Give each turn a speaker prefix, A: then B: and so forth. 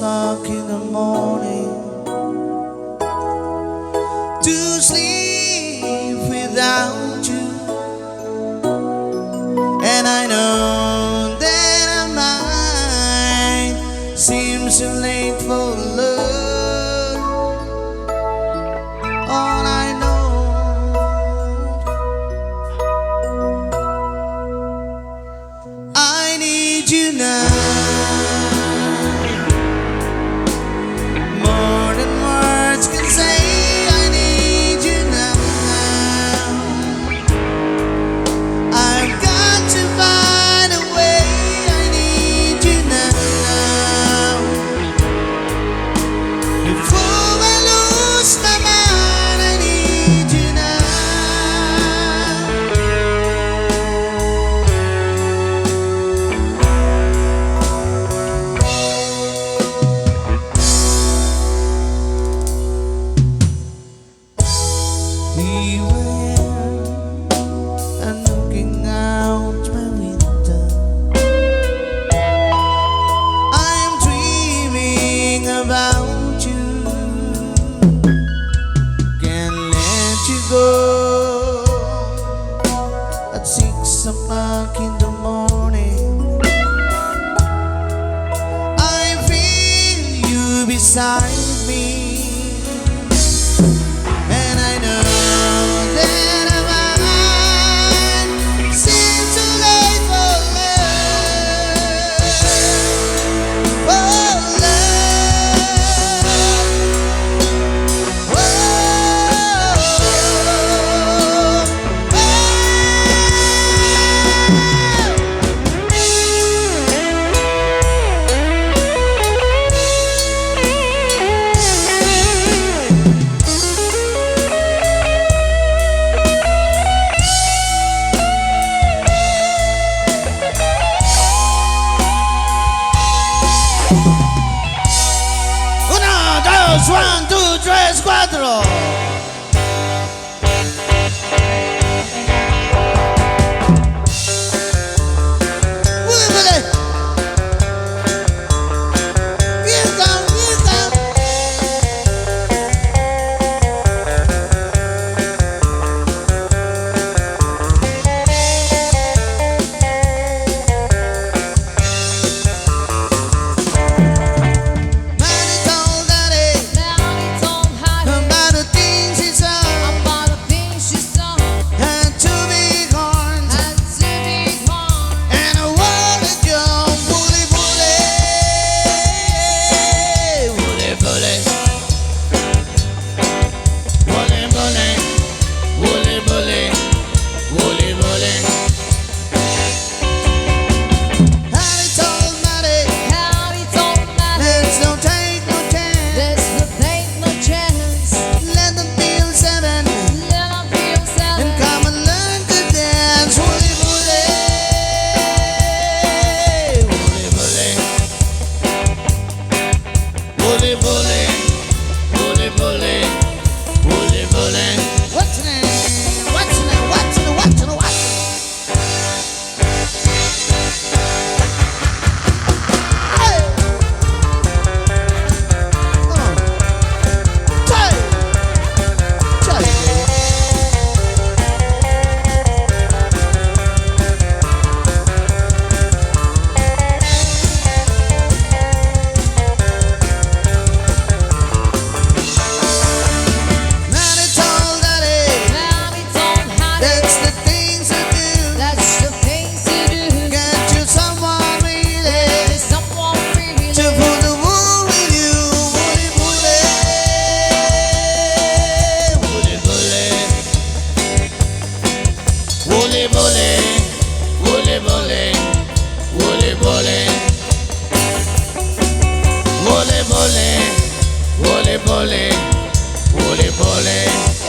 A: o'clock in the morning to sleep without you, and I know that I might seem so late for love. All I know, I need you now. At 6 o'clock in the morning, I feel you beside me, and I know that I might seem too late for love. Oh, One, two, tres, cuatro.
B: Vole, vole, vole, vole, vole.